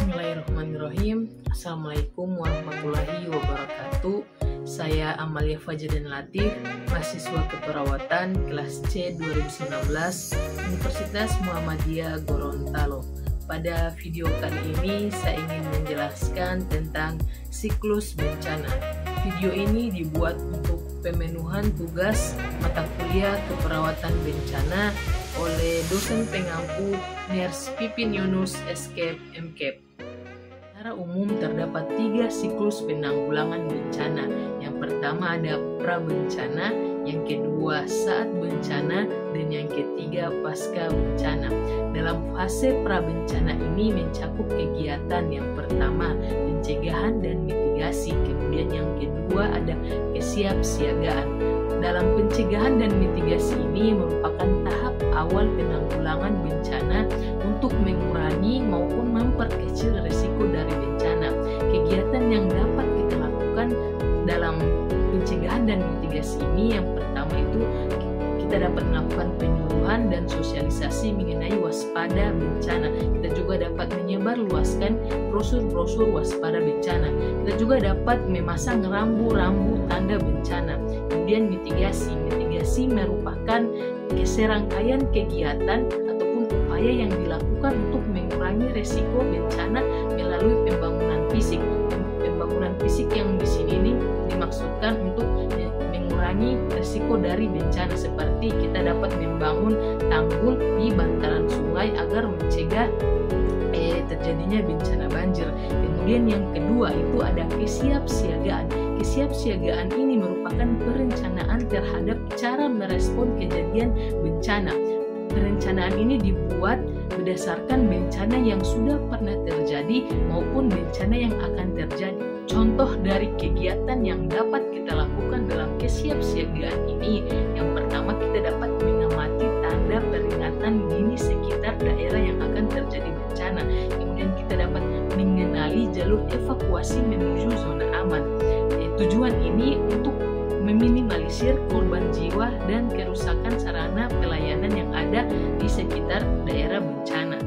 Bismillahirrahmanirrahim. Assalamualaikum warahmatullahi wabarakatuh. Saya Amalia Fajrin Latif, mahasiswa keperawatan kelas C 2019 Universitas Muhammadiyah Gorontalo. Pada video kali ini saya ingin menjelaskan tentang siklus bencana. Video ini dibuat untuk pemenuhan tugas mata kuliah keperawatan bencana oleh dosen pengampu Ners Pipin Yunus SKEP MKEP. Secara umum terdapat 3 siklus penanggulangan bencana. Yang pertama ada prabencana, yang kedua saat bencana, dan yang ketiga pasca bencana. Dalam fase prabencana ini mencakup kegiatan yang pertama pencegahan dan mitigasi, kemudian yang kedua ada kesiapsiagaan. Dalam pencegahan dan mitigasi ini merupakan tahap awal penanggulangan bencana untuk mengurangi maupun memperkecil risiko dari bencana. Kegiatan yang dapat kita lakukan dalam pencegahan dan mitigasi ini yang pertama itu kita dapat melakukan penyuluhan dan sosialisasi mengenai waspada bencana. Kita juga dapat menyebarluaskan brosur-brosur waspada bencana. Kita juga dapat memasang rambu-rambu tanda bencana. Kemudian mitigasi merupakan serangkaian kegiatan ataupun upaya yang dilakukan untuk mengurangi risiko bencana melalui pembangunan fisik. Pembangunan fisik yang di sini ini dimaksudkan untuk mengurangi risiko dari bencana, seperti kita dapat membangun tanggul di bantaran sungai agar mencegah terjadinya bencana banjir. Kemudian yang kedua itu ada kesiapsiagaan. Kesiapsiagaan ini merupakan perencanaan terhadap cara merespon kejadian bencana. Perencanaan ini dibuat berdasarkan bencana yang sudah pernah terjadi maupun bencana yang akan terjadi. Contoh dari kegiatan yang dapat kita lakukan dalam kesiapsiagaan ini, yang pertama kita dapat mengamati tanda peringatan dini sekitar daerah yang akan terjadi bencana. Kemudian kita dapat mengenali jalur evakuasi menuju zona aman. Tujuan ini untuk meminimalisir korban jiwa dan kerusakan sarana pelayanan yang ada di sekitar daerah bencana.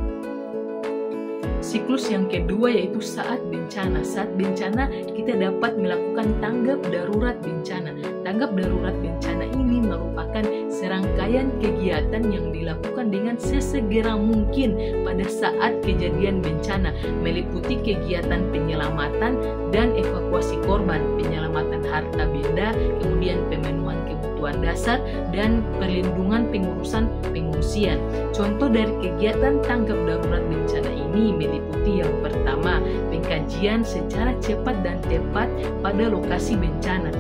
Siklus yang kedua yaitu saat bencana. Saat bencana kita dapat melakukan tanggap darurat bencana. Tanggap darurat bencana ini merupakan serangkaian kegiatan yang dilakukan dengan sesegera mungkin pada saat kejadian bencana, meliputi kegiatan penyelamatan dan evakuasi korban, penyelamatan harta benda, kemudian pemenuhan kebutuhan dasar, dan perlindungan pengurusan pengungsian. Contoh dari kegiatan tanggap darurat bencana ini meliputi yang pertama, pengkajian secara cepat dan tepat pada lokasi bencana.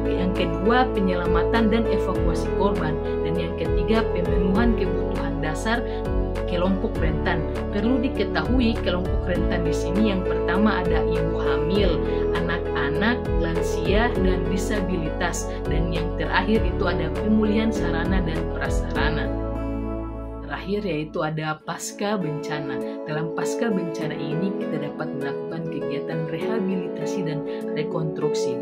Yang kedua, penyelamatan dan evakuasi korban. Dan yang ketiga, pemenuhan kebutuhan dasar kelompok rentan. Perlu diketahui kelompok rentan di sini yang pertama ada ibu hamil, anak-anak, lansia, dan disabilitas. Dan yang terakhir itu ada pemulihan sarana dan prasarana. Terakhir yaitu ada pasca bencana. Dalam pasca bencana ini kita dapat melakukan kegiatan rehabilitasi dan rekonstruksi.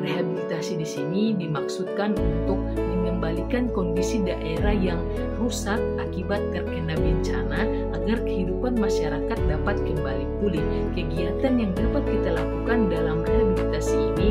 Rehabilitasi di sini dimaksudkan untuk mengembalikan kondisi daerah yang rusak akibat terkena bencana agar kehidupan masyarakat dapat kembali pulih. Kegiatan yang dapat kita lakukan dalam rehabilitasi ini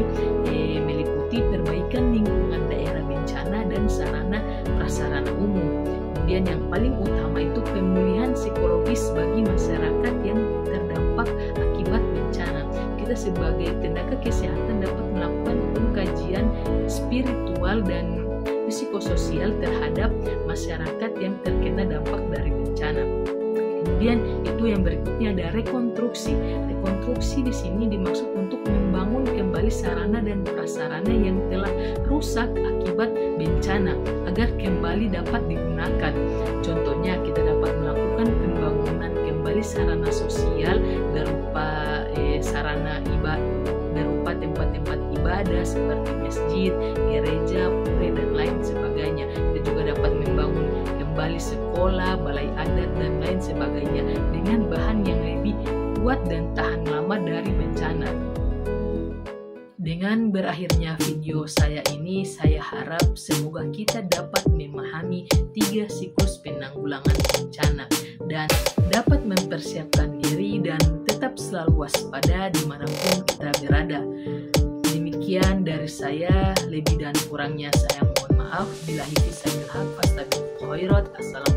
meliputi perbaikan lingkungan daerah bencana dan sarana prasarana umum. Kemudian yang paling utama itu pemulihan psikologis bagi masyarakat yang terdampak akibat bencana. Kita sebagai tenaga kesehatan dapat melakukan pengkajian spiritual dan psikososial terhadap masyarakat yang terkena dampak dari bencana. Kemudian itu yang berikutnya ada rekonstruksi. Rekonstruksi di sini dimaksud untuk membangun kembali sarana dan prasarana yang telah rusak akibat bencana agar kembali dapat digunakan. Contohnya kita dapat melakukan pembangunan kembali sarana sosial berupa sarana berupa tempat-tempat ibadah seperti masjid, gereja, pura dan lain sebagainya. Kita juga dapat membangun kembali sekolah, balai adat dan lain sebagainya dengan bahan yang lebih kuat dan tahan lama dari bencana. Dengan berakhirnya video saya ini, saya harap semoga kita dapat memahami 3 siklus penanggulangan bencana dan dapat mempersiapkan diri dan tetap Tetap selalu waspada dimanapun kita berada. Demikian dari saya, lebih dan kurangnya saya mohon maaf. Billahi fisabilillah, fastabiqul khairat. Assalamualaikum.